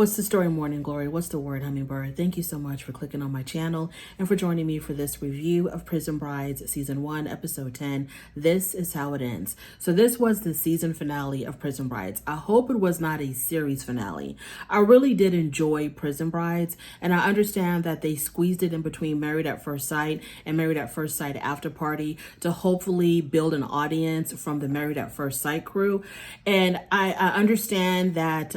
What's the story, Morning Glory? What's the word, Hummingbird? Thank you so much for clicking on my channel and for joining me for this review of Prison Brides Season 1, Episode 10. This is how it ends. So this was the season finale of Prison Brides. I hope it was not a series finale. I really did enjoy Prison Brides, and I understand that they squeezed it in between Married at First Sight and Married at First Sight After Party to hopefully build an audience from the Married at First Sight crew. And I understand that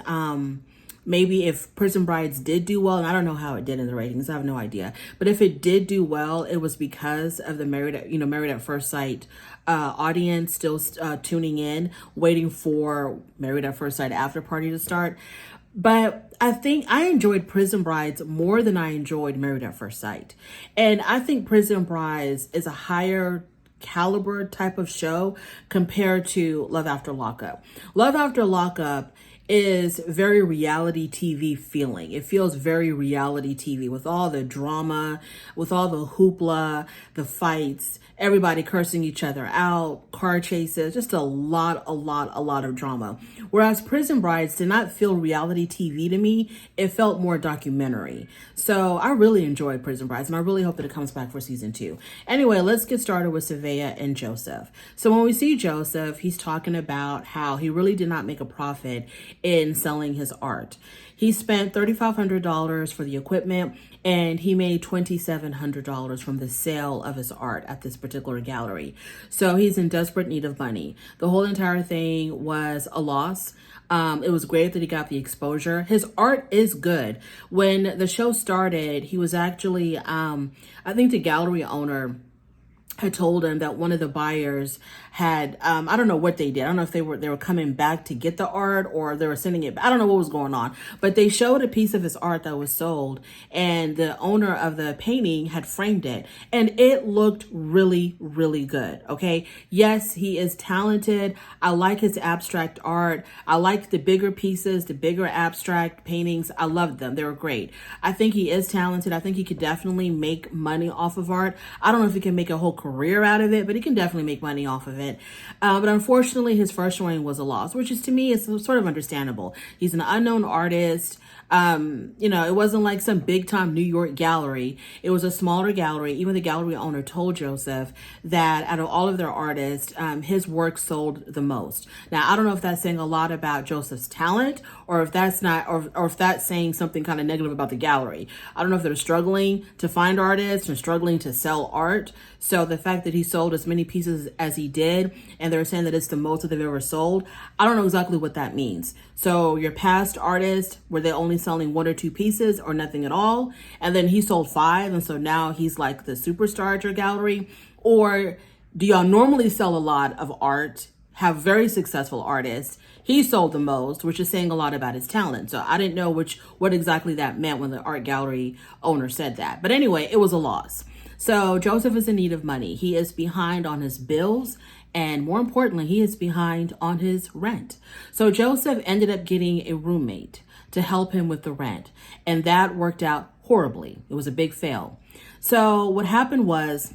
maybe if Prison Brides did do well, and I don't know how it did in the ratings, I have no idea. But if it did do well, it was because of the Married at First Sight audience still tuning in, waiting for Married at First Sight After Party to start. But I think I enjoyed Prison Brides more than I enjoyed Married at First Sight. And I think Prison Brides is a higher caliber type of show compared to Love After Lockup. Love After Lockup is very reality TV feeling. It feels very reality TV with all the drama, with all the hoopla, the fights, everybody cursing each other out, car chases, just a lot of drama. Whereas Prison Brides did not feel reality TV to me. It felt more documentary. So I really enjoyed Prison Brides, and I really hope that it comes back for season 2. Anyway, let's get started with Savea and Joseph. So when we see Joseph, he's talking about how he really did not make a profit in selling his art. He spent $3,500 for the equipment, and he made $2,700 from the sale of his art at this particular gallery. So he's in desperate need of money. The whole entire thing was a loss. It was great that he got the exposure. His art is good. When the show started, he was actually, I think the gallery owner had told him that one of the buyers had, I don't know what they did. I don't know if they were coming back to get the art or they were sending it. I don't know what was going on, but they showed a piece of his art that was sold, and the owner of the painting had framed it, and it looked really, really good. Okay. Yes, he is talented. I like his abstract art. I like the bigger pieces, the bigger abstract paintings. I loved them. They were great. I think he is talented. I think he could definitely make money off of art. I don't know if he can make a whole career out of it, but he can definitely make money off of it. But unfortunately, his first showing was a loss, which is, to me, is sort of understandable. He's an unknown artist. It wasn't like some big time New York gallery. It was a smaller gallery. Even the gallery owner told Joseph that out of all of their artists, his work sold the most. Now, I don't know if that's saying a lot about Joseph's talent, or if that's not, or if that's saying something kind of negative about the gallery. I don't know if they're struggling to find artists and struggling to sell art. So the fact that he sold as many pieces as he did, and they're saying that it's the most that they've ever sold, I don't know exactly what that means. So your past artists, were they only selling 1 or 2 pieces or nothing at all? And then he sold 5, and so now he's like the superstar at your gallery? Or do y'all normally sell a lot of art, have very successful artists? He sold the most, which is saying a lot about his talent. So I didn't know what exactly that meant when the art gallery owner said that. But anyway, it was a loss. So Joseph is in need of money. He is behind on his bills, and more importantly, he is behind on his rent. So Joseph ended up getting a roommate to help him with the rent, and that worked out horribly. It was a big fail. So what happened was,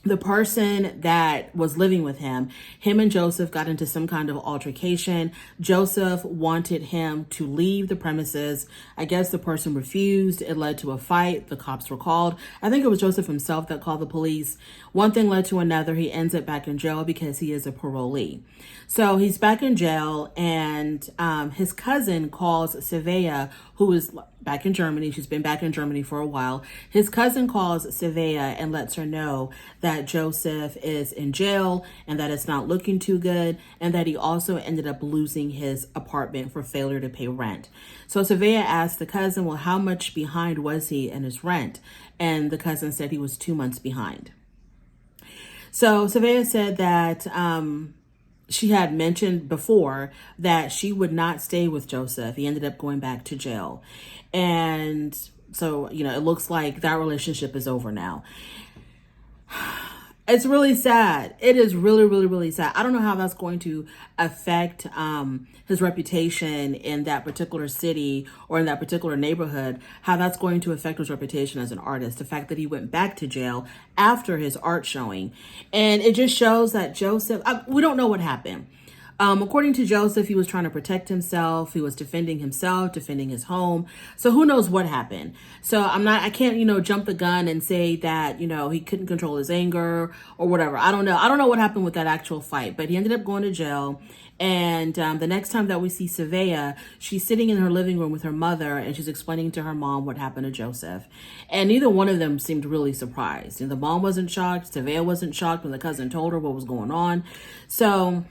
the person that was living with him and Joseph got into some kind of altercation. Joseph wanted him to leave the premises. I guess the person refused. It led to a fight. The cops were called. I think it was Joseph himself that called the police. One thing led to another. He ends up back in jail because he is a parolee. So he's back in jail, and his cousin calls Savea, who is back in Germany. She's been back in Germany for a while. His cousin calls Savea and lets her know that Joseph is in jail and that it's not looking too good, and that he also ended up losing his apartment for failure to pay rent. So Savea asked the cousin, well, how much behind was he in his rent? And the cousin said he was 2 months behind. So Savea said that she had mentioned before that she would not stay with Joseph. He ended up going back to jail. And so, it looks like that relationship is over now. It's really sad. It is really, really, really sad. I don't know how that's going to affect his reputation in that particular city or in that particular neighborhood, how that's going to affect his reputation as an artist. The fact that he went back to jail after his art showing. And it just shows that Joseph, we don't know what happened. According to Joseph, he was trying to protect himself. He was defending himself, defending his home. So who knows what happened? So I can't, jump the gun and say that, he couldn't control his anger or whatever. I don't know. I don't know what happened with that actual fight, but he ended up going to jail. And the next time that we see Savea, she's sitting in her living room with her mother and she's explaining to her mom what happened to Joseph. And neither one of them seemed really surprised. And the mom wasn't shocked. Savea wasn't shocked when the cousin told her what was going on. So,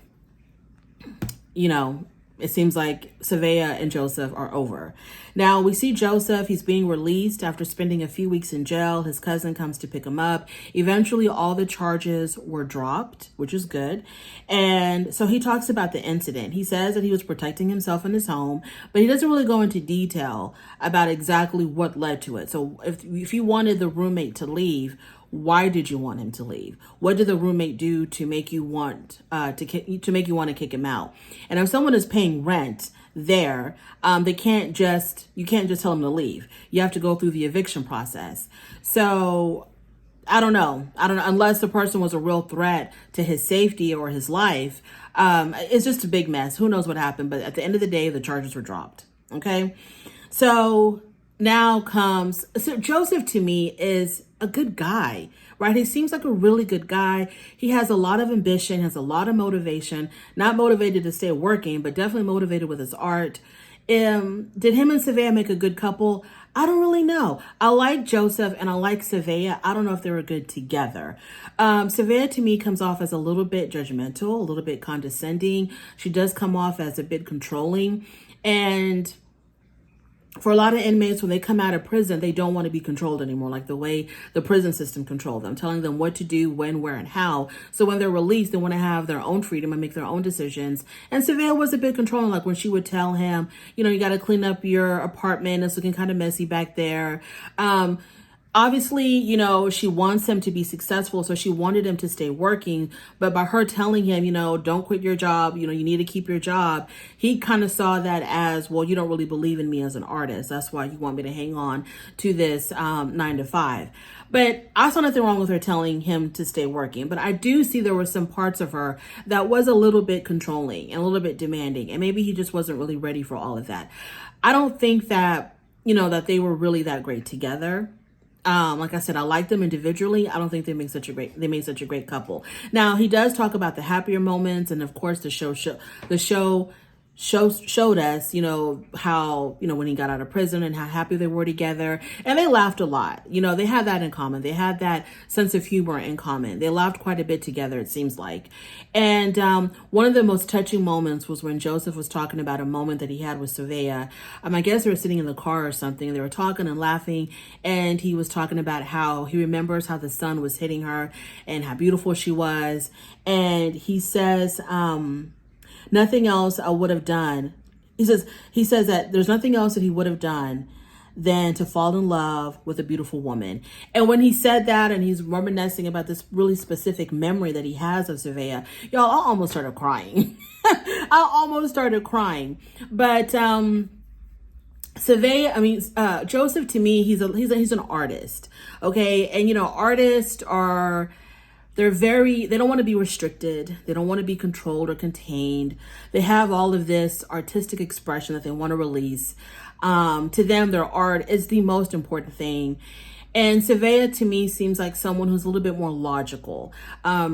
it seems like Savea and Joseph are over. Now we see Joseph, he's being released after spending a few weeks in jail. His cousin comes to pick him up. Eventually all the charges were dropped, which is good. And so he talks about the incident. He says that he was protecting himself in his home, but he doesn't really go into detail about exactly what led to it. So if you wanted the roommate to leave, why did you want him to leave? What did the roommate do to make you want to kick him out? And if someone is paying rent there, you can't just tell them to leave. You have to go through the eviction process. So I don't know, unless the person was a real threat to his safety or his life. It's just a big mess. Who knows what happened? But at the end of the day, the charges were dropped. Okay. So Joseph to me is a good guy, right? He seems like a really good guy. He has a lot of ambition, has a lot of motivation, not motivated to stay working, but definitely motivated with his art. Did him and Savea make a good couple? I don't really know. I like Joseph and I like Savea. I don't know if they were good together. Savea to me comes off as a little bit judgmental, a little bit condescending. She does come off as a bit controlling. And for a lot of inmates, when they come out of prison, they don't want to be controlled anymore, like the way the prison system controls them, telling them what to do, when, where, and how. So when they're released, they want to have their own freedom and make their own decisions. And Savea was a bit controlling, like when she would tell him, you got to clean up your apartment. It's looking kind of messy back there. Obviously, she wants him to be successful, so she wanted him to stay working. But by her telling him, don't quit your job, you need to keep your job, he kind of saw that as, well, you don't really believe in me as an artist. That's why you want me to hang on to this 9 to 5. But I saw nothing wrong with her telling him to stay working. But I do see there were some parts of her that was a little bit controlling and a little bit demanding. And maybe he just wasn't really ready for all of that. I don't think that, that they were really that great together. Like I said, I like them individually. I don't think they made such a great couple. Now he does talk about the happier moments, and of course the show showed us, how, when he got out of prison and how happy they were together. And they laughed a lot. They had that in common. They had that sense of humor in common. They laughed quite a bit together, it seems like. And one of the most touching moments was when Joseph was talking about a moment that he had with Savea. I guess they were sitting in the car or something, and they were talking and laughing. And he was talking about how he remembers how the sun was hitting her and how beautiful she was. And he says, nothing else I would have done. He says that there's nothing else that he would have done than to fall in love with a beautiful woman. And when he said that, and he's reminiscing about this really specific memory that he has of Savea, y'all, I almost started crying. But Joseph to me, he's an artist. Okay. And artists are, they don't want to be restricted. They don't want to be controlled or contained. They have all of this artistic expression that they want to release. To them, their art is the most important thing. And Savea to me seems like someone who's a little bit more logical.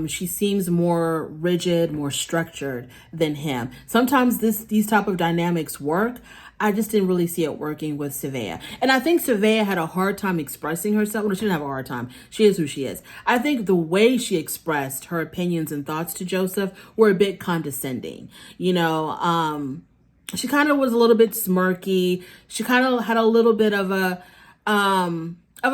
She seems more rigid, more structured than him. Sometimes these type of dynamics work. I just didn't really see it working with Savea. And I think Savea had a hard time expressing herself. Well, she didn't have a hard time. She is who she is. I think the way she expressed her opinions and thoughts to Joseph were a bit condescending. She kind of was a little bit smirky. She kind of had a little bit of a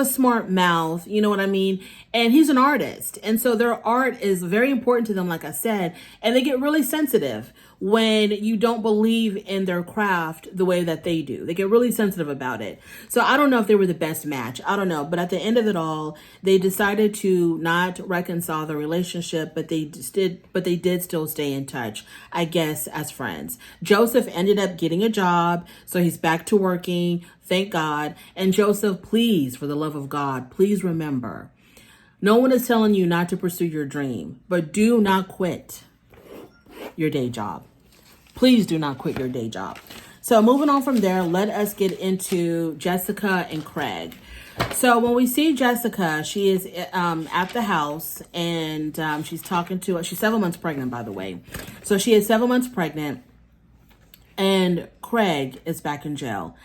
smart mouth, you know what I mean? And he's an artist. And so their art is very important to them, like I said, and they get really sensitive when you don't believe in their craft the way that they do. They get really sensitive about it. So I don't know if they were the best match. I don't know. But at the end of it all, they decided to not reconcile the relationship, but they did still stay in touch, I guess, as friends. Joseph ended up getting a job, so he's back to working. Thank God. And Joseph, please, for the love of God, please remember, no one is telling you not to pursue your dream, but do not quit. your day job. Please do not quit your day job. So moving on from there, let us get into Jessica and Craig. So when we see Jessica, she is at the house, and she's talking to, she's 7 months pregnant, by the way. So she is 7 months pregnant, and Craig is back in jail.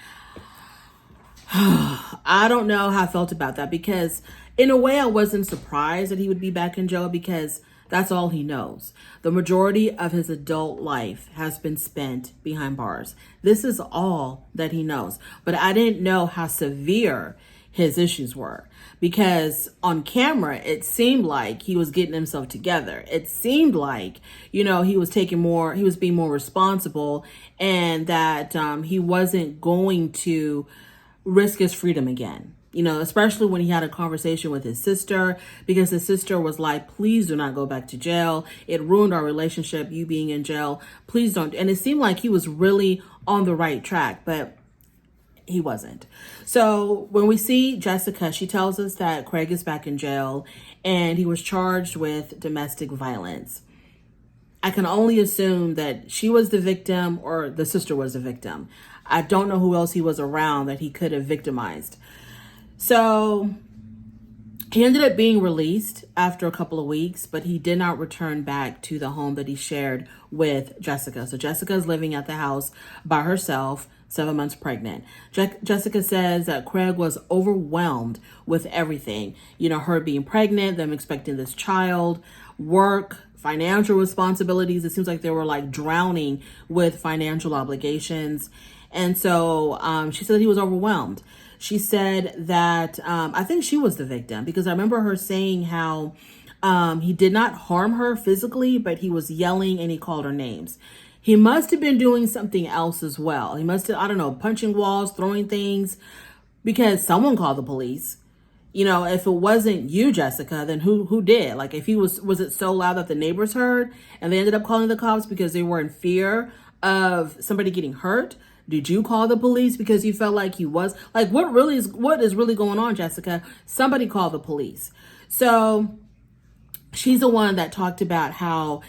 I don't know how I felt about that, because in a way I wasn't surprised that he would be back in jail, because that's all he knows. The majority of his adult life has been spent behind bars. This is all that he knows. But I didn't know how severe his issues were, because on camera, it seemed like he was getting himself together. It seemed like, he was being more responsible, and that he wasn't going to risk his freedom again. Especially when he had a conversation with his sister, because his sister was like, please do not go back to jail. It ruined our relationship, you being in jail. Please don't. And it seemed like he was really on the right track, but he wasn't. So when we see Jessica, she tells us that Craig is back in jail and he was charged with domestic violence. I can only assume that she was the victim or the sister was the victim. I don't know who else he was around that he could have victimized. So he ended up being released after a couple of weeks, but he did not return back to the home that he shared with Jessica. So Jessica is living at the house by herself, 7 months pregnant. Jessica says that Craig was overwhelmed with everything. Her being pregnant, them expecting this child, work, financial responsibilities. It seems like they were like drowning with financial obligations. And so she said that he was overwhelmed. She said that I think she was the victim, because I remember her saying how he did not harm her physically, but he was yelling and he called her names. He must have been doing something else as well. He must have, punching walls, throwing things, because someone called the police. If it wasn't you, Jessica, then who did? Like, if he was it so loud that the neighbors heard and they ended up calling the cops because they were in fear of somebody getting hurt? Did you call the police because you felt like he was? Like, what is really going on, Jessica? Somebody called the police. So she's the one that talked about how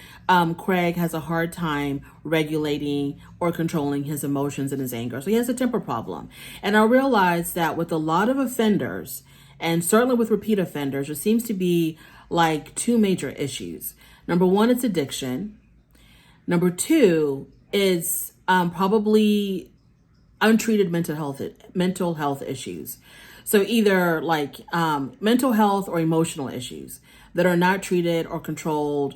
Craig has a hard time regulating or controlling his emotions and his anger. So he has a temper problem. And I realized that with a lot of offenders, and certainly with repeat offenders, there seems to be like two major issues. Number one, it's addiction. Number two is probably untreated mental health issues. So either like mental health or emotional issues that are not treated or controlled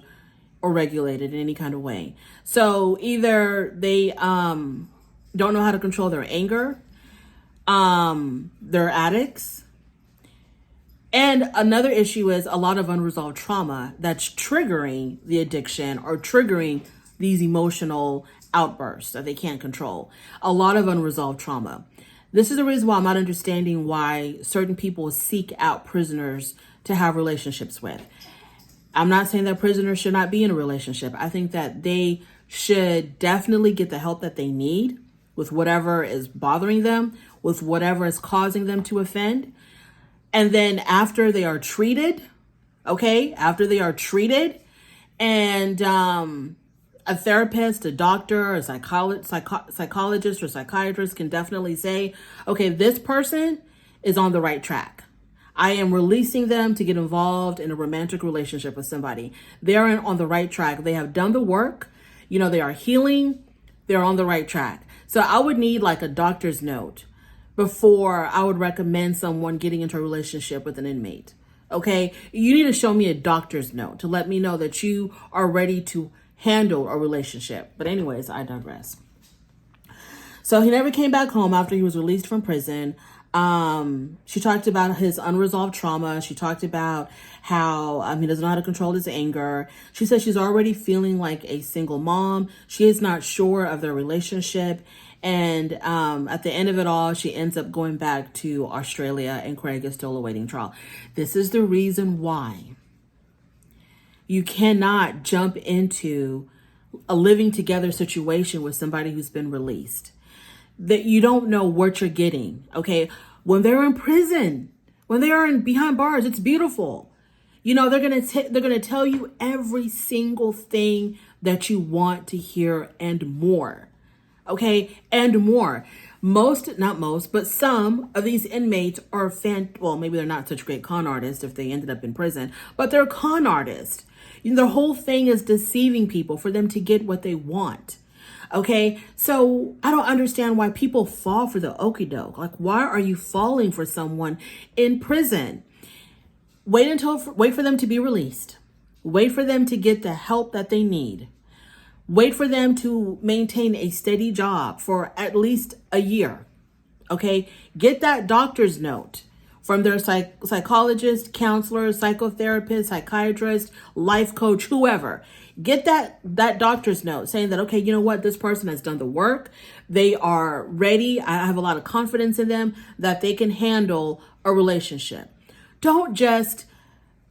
or regulated in any kind of way. So either they don't know how to control their anger, they're addicts. And another issue is a lot of unresolved trauma that's triggering the addiction or triggering these emotional outbursts that they can't control. A lot of unresolved trauma. This is the reason why I'm not understanding why certain people seek out prisoners to have relationships with. I'm not saying that prisoners should not be in a relationship. I think that they should definitely get the help that they need with whatever is bothering them, with whatever is causing them to offend. And then after they are treated, and a therapist, a doctor, a psychologist or psychiatrist can definitely say, okay, this person is on the right track. I am releasing them to get involved in a romantic relationship with somebody. They are on the right track. They have done the work. They are healing. They're on the right track. So I would need like a doctor's note before I would recommend someone getting into a relationship with an inmate. Okay? You need to show me a doctor's note to let me know that you are ready to handle a relationship. But anyways, I digress. So he never came back home after he was released from prison. She talked about his unresolved trauma. She talked about how he doesn't know how to control his anger. She says she's already feeling like a single mom. She is not sure of their relationship. And at the end of it all, she ends up going back to Australia, and Craig is still awaiting trial. This is the reason why you cannot jump into a living together situation with somebody who's been released. That you don't know what you're getting. Okay. When they're in prison, when they are behind bars, it's beautiful. They're gonna tell you every single thing that you want to hear and more. Okay, and more. Not most, but some of these inmates are well, maybe they're not such great con artists if they ended up in prison, but they're con artists. The whole thing is deceiving people for them to get what they want. Okay, so I don't understand why people fall for the okie doke. Like, why are you falling for someone in prison? Wait for them to be released. Wait for them to get the help that they need. Wait for them to maintain a steady job for at least a year. Okay, get that doctor's note from their psychologist, counselor, psychotherapist, psychiatrist, life coach, whoever. Get that doctor's note saying that, okay, you know what? This person has done the work. They are ready. I have a lot of confidence in them that they can handle a relationship. Don't just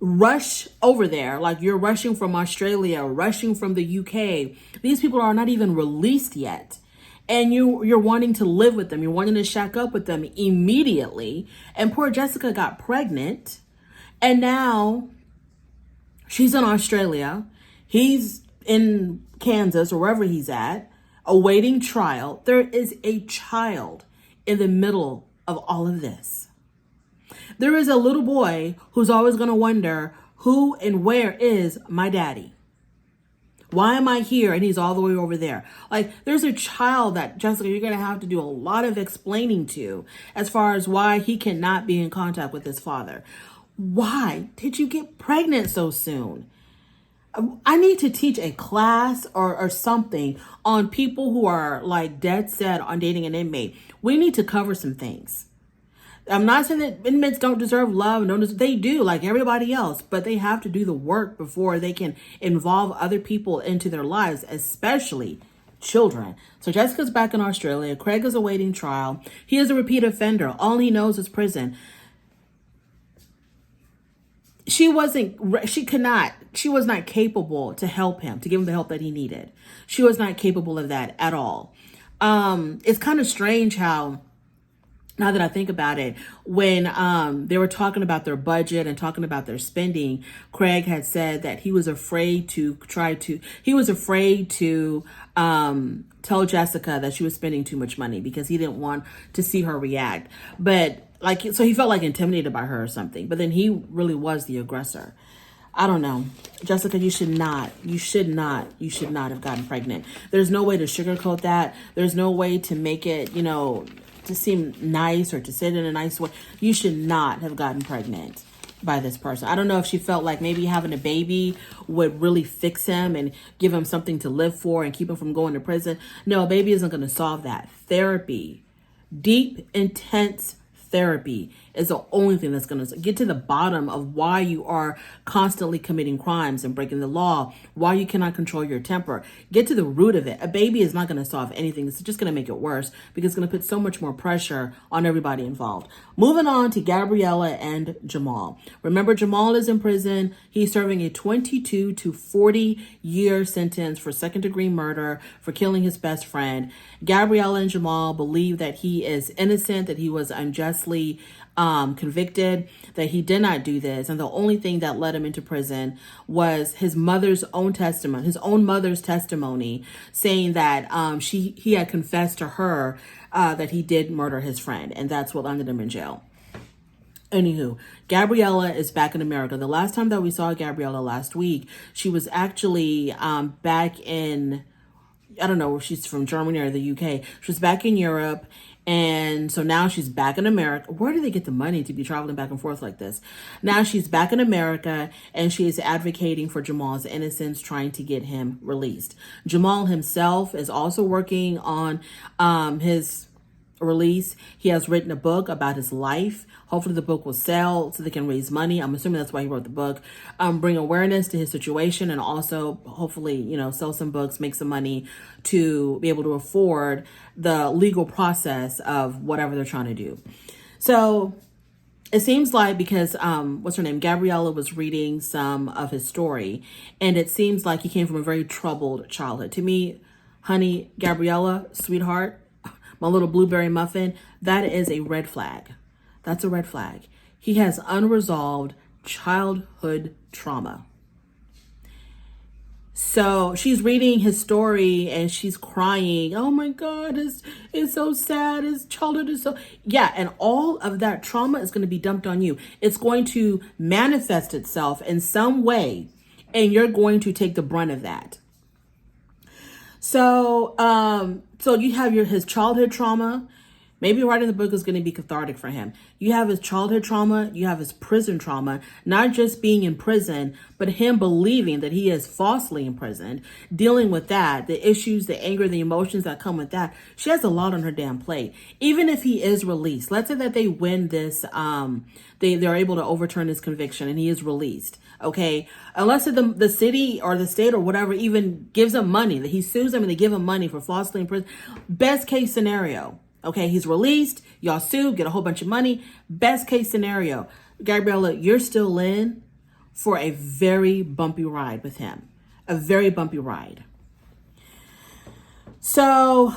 rush over there like you're rushing from Australia, rushing from the UK. These people are not even released yet. And you're wanting to live with them. You're wanting to shack up with them immediately. And poor Jessica got pregnant. And now she's in Australia. He's in Kansas or wherever he's at, awaiting trial. There is a child in the middle of all of this. There is a little boy who's always going to wonder, who and where is my daddy? Why am I here and he's all the way over there? Like, there's a child that, Jessica, you're going to have to do a lot of explaining to as far as why he cannot be in contact with his father. Why did you get pregnant so soon? I need to teach a class or something on people who are like dead set on dating an inmate. We need to cover some things. I'm not saying that inmates don't deserve love. They do, like everybody else, but they have to do the work before they can involve other people into their lives, especially children. So Jessica's back in Australia. Craig is awaiting trial. He is a repeat offender. All he knows is prison. She was not capable to help him, to give him the help that he needed. She was not capable of that at all. It's kind of strange how, now that I think about it, when they were talking about their budget and talking about their spending, Craig had said that he was afraid to tell Jessica that she was spending too much money because he didn't want to see her react. But so he felt like intimidated by her or something. But then he really was the aggressor. I don't know. Jessica, you should not have gotten pregnant. There's no way to sugarcoat that. There's no way to make it, to seem nice or to sit in a nice way. You should not have gotten pregnant by this person. I don't know if she felt like maybe having a baby would really fix him and give him something to live for and keep him from going to prison. No, a baby isn't going to solve that. Therapy, deep, intense therapy is the only thing that's going to get to the bottom of why you are constantly committing crimes and breaking the law, why you cannot control your temper. Get to the root of it. A baby is not going to solve anything. It's just going to make it worse because it's going to put so much more pressure on everybody involved. Moving on to Gabriella and Jamal. Remember, Jamal is in prison. He's serving a 22 to 40-year sentence for second-degree murder for killing his best friend. Gabriella and Jamal believe that he is innocent, that he was unjustly convicted, that he did not do this, and the only thing that led him into prison was his mother's own testimony, his own mother's testimony, saying that he had confessed to her that he did murder his friend, and that's what landed him in jail. Anywho, Gabriella is back in America. The last time that we saw Gabriella last week, she was actually back in, I don't know if she's from Germany or the UK. She was back in Europe. And so now she's back in America. Where do they get the money to be traveling back and forth like this? Now she's back in America and she is advocating for Jamal's innocence, trying to get him released. Jamal himself is also working on his release. He has written a book about his life. Hopefully the book will sell so they can raise money. I'm assuming that's why he wrote the book. Bring awareness to his situation and also hopefully, sell some books, make some money to be able to afford the legal process of whatever they're trying to do. So it seems like because, what's her name? Gabriella was reading some of his story and it seems like he came from a very troubled childhood. To me, honey, Gabriella, sweetheart, my little blueberry muffin, that is a red flag. That's a red flag. He has unresolved childhood trauma. So she's reading his story and she's crying. Oh my God, it's so sad. His childhood is so, yeah. And all of that trauma is going to be dumped on you. It's going to manifest itself in some way, and you're going to take the brunt of that. So, so you have his childhood trauma. Maybe writing the book is going to be cathartic for him. You have his childhood trauma. You have his prison trauma, not just being in prison, but him believing that he is falsely imprisoned, dealing with that, the issues, the anger, the emotions that come with that. She has a lot on her damn plate. Even if he is released, let's say that they win this, they're able to overturn his conviction and he is released. Okay. Unless the city or the state or whatever even gives him money, that he sues them and they give him money for falsely imprisoned. Best case scenario. Okay, he's released, y'all sue, get a whole bunch of money. Best case scenario, Gabriella, you're still in for a very bumpy ride with him. A very bumpy ride. So,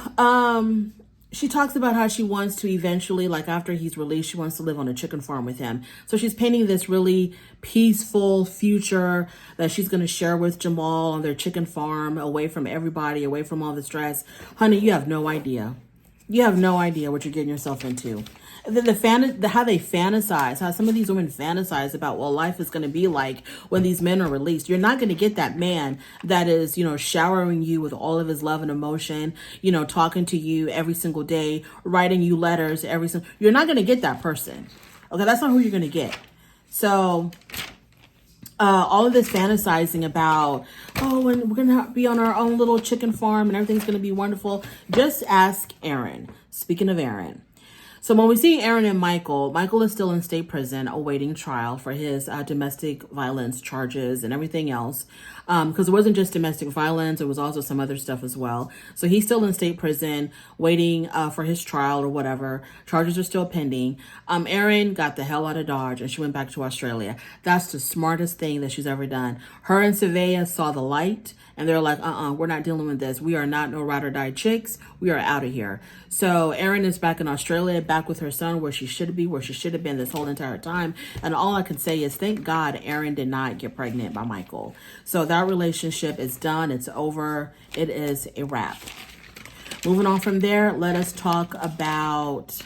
she talks about how she wants to eventually, like after he's released, she wants to live on a chicken farm with him. So she's painting this really peaceful future that she's going to share with Jamal on their chicken farm, away from everybody, away from all the stress. Honey, you have no idea. You have no idea what you're getting yourself into. How they fantasize, how some of these women fantasize about what life is going to be like when these men are released. You're not going to get that man that is, showering you with all of his love and emotion, talking to you every single day, writing you letters you're not going to get that person. Okay, that's not who you're going to get. So all of this fantasizing about, oh, and we're going to be on our own little chicken farm and everything's going to be wonderful. Just ask Aaron. Speaking of Aaron. So when we see Aaron and Michael is still in state prison awaiting trial for his domestic violence charges and everything else. Because it wasn't just domestic violence, it was also some other stuff as well. So he's still in state prison waiting for his trial or whatever. Charges are still pending. Erin got the hell out of Dodge and she went back to Australia. That's the smartest thing that she's ever done. Her and Savea saw the light and they're like, we're not dealing with this. We are not no ride or die chicks. We are out of here. So Erin is back in Australia, back with her son where she should be, where she should have been this whole entire time. And all I can say is thank God Erin did not get pregnant by Michael. So that relationship is done. It's over. It is a wrap. Moving on from there, let us talk about...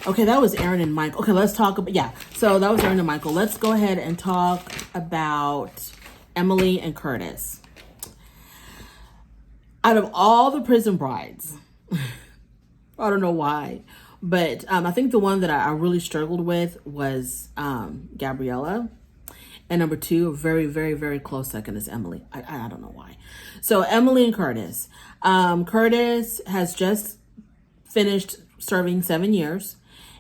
Okay, that was Aaron and Michael. Okay, let's talk about... So that was Aaron and Michael. Let's go ahead and talk about Emily and Curtis. Out of all the prison brides, I don't know why, but I think the one that I really struggled with was Gabriella. And number two, a very, very, very close second is Emily. I don't know why. So Emily and Curtis. Curtis has just finished serving 7 years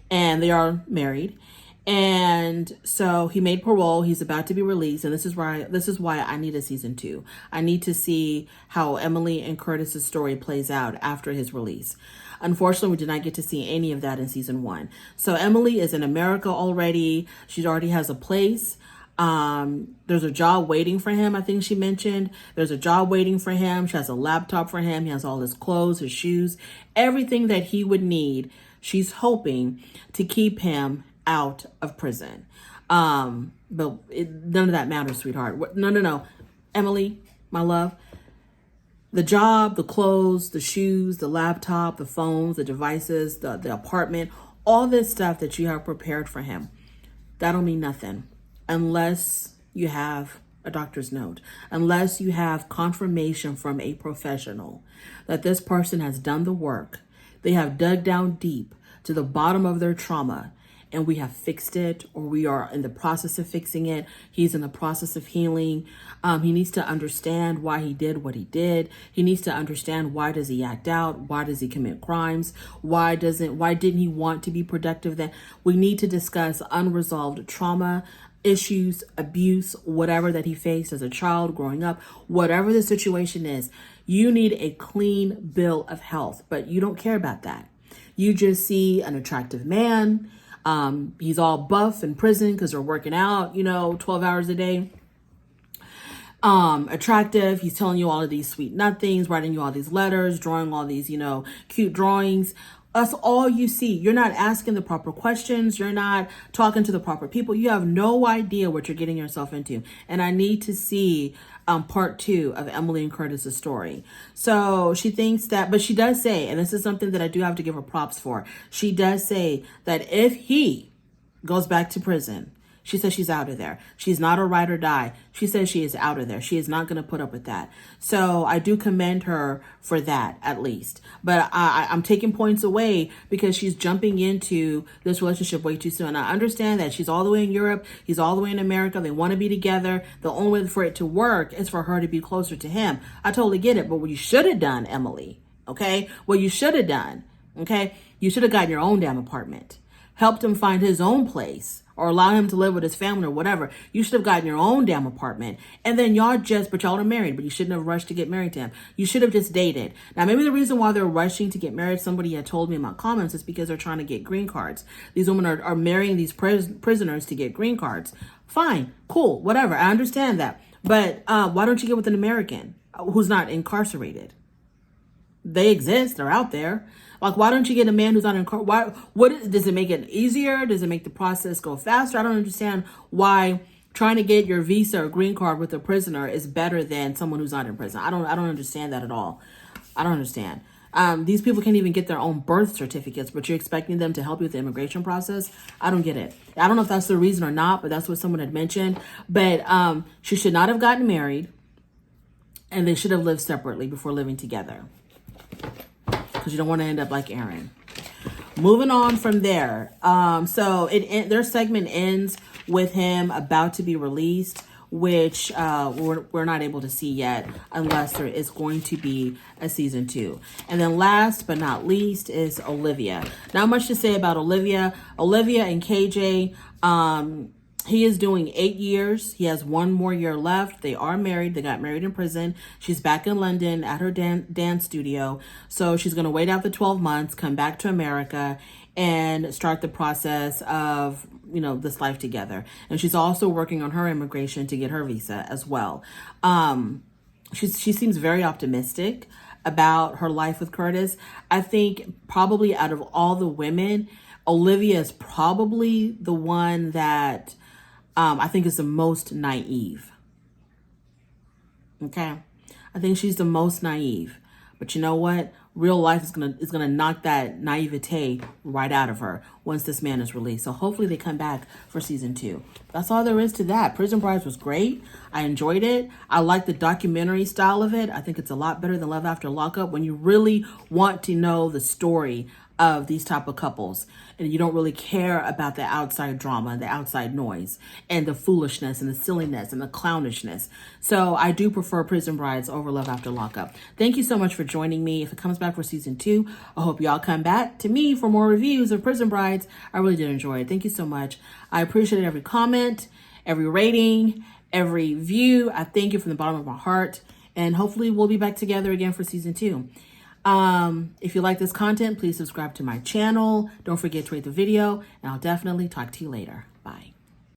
and they are married. And so he made parole. He's about to be released. And this is why I need a season 2. I need to see how Emily and Curtis's story plays out after his release. Unfortunately, we did not get to see any of that in season 1. So Emily is in America already. She already has a place. There's a job waiting for him. I think she mentioned there's a job waiting for him. She has a laptop for him. He has all his clothes, his shoes, everything that he would need. She's hoping to keep him out of prison. But none of that matters, sweetheart. No. Emily, my love, the job, the clothes, the shoes, the laptop, the phones, the devices, the apartment, all this stuff that you have prepared for him, that'll mean nothing unless you have a doctor's note, unless you have confirmation from a professional that this person has done the work. They have dug down deep to the bottom of their trauma and we have fixed it, or we are in the process of fixing it. He's in the process of healing. He needs to understand why he did what he did. He needs to understand why does he act out? Why does he commit crimes? Why didn't he want to be productive? That we need to discuss unresolved trauma, issues, abuse, whatever that he faced as a child growing up, whatever the situation is. You need a clean bill of health, but you don't care about that. You just see an attractive man. He's all buff in prison because they're working out, 12 hours a day. attractive. He's telling you all of these sweet nothings, writing you all these letters, drawing all these, cute drawings. That's all you see. You're not asking the proper questions. You're not talking to the proper people. You have no idea what you're getting yourself into. And I need to see part 2 of Emily and Curtis's story. So she thinks that, but she does say, and this is something that I do have to give her props for. She does say that if he goes back to prison, she says she's out of there. She's not a ride or die. She says she is out of there. She is not going to put up with that. So I do commend her for that, at least. But I'm taking points away because she's jumping into this relationship way too soon. I understand that she's all the way in Europe. He's all the way in America. They want to be together. The only way for it to work is for her to be closer to him. I totally get it. But what you should have done, Emily, okay? What you should have done, okay? You should have gotten your own damn apartment. Helped him find his own place, or allow him to live with his family or whatever. You should have gotten your own damn apartment. And then but y'all are married, but you shouldn't have rushed to get married to him. You should have just dated. Now, maybe the reason why they're rushing to get married, somebody had told me in my comments, is because they're trying to get green cards. These women are marrying these prisoners to get green cards. Fine, cool, whatever. I understand that. But why don't you get with an American who's not incarcerated? They exist. They're out there. Like, why don't you get a man who's not incarcerated? Does it make it easier? Does it make the process go faster? I don't understand why trying to get your visa or green card with a prisoner is better than someone who's not in prison. I don't understand that at all. I don't understand. These people can't even get their own birth certificates, but you're expecting them to help you with the immigration process? I don't get it. I don't know if that's the reason or not, but that's what someone had mentioned. But she should not have gotten married, and they should have lived separately before living together. Because you don't want to end up like Aaron. Moving on from there. So their segment ends with him about to be released, which we're not able to see yet unless there is going to be a season 2. And then last but not least is Olivia. Not much to say about Olivia. Olivia and KJ, he is doing 8 years. He has 1 more year left. They are married. They got married in prison. She's back in London at her dance studio. So she's going to wait out the 12 months, come back to America, and start the process of, this life together. And she's also working on her immigration to get her visa as well. She seems very optimistic about her life with Curtis. I think probably out of all the women, Olivia is probably the one that I think is the most naive. Okay. I think she's the most naive. But you know what? Real life is gonna knock that naivete right out of her once this man is released. So hopefully they come back for season 2. That's all there is to that. Prison Brides was great. I enjoyed it. I like the documentary style of it. I think it's a lot better than Love After Lockup when you really want to know the story of these type of couples and you don't really care about the outside drama, the outside noise, and the foolishness and the silliness and the clownishness. So I do prefer Prison Brides over Love After Lockup. Thank you so much for joining me. If it comes back for season 2, I hope y'all come back to me for more reviews of Prison Brides. I really did enjoy it. Thank you so much. I appreciate every comment, every rating, every view. I thank you from the bottom of my heart. And hopefully we'll be back together again for season 2. If you like this content, please subscribe to my channel. Don't forget to rate the video, and I'll definitely talk to you later.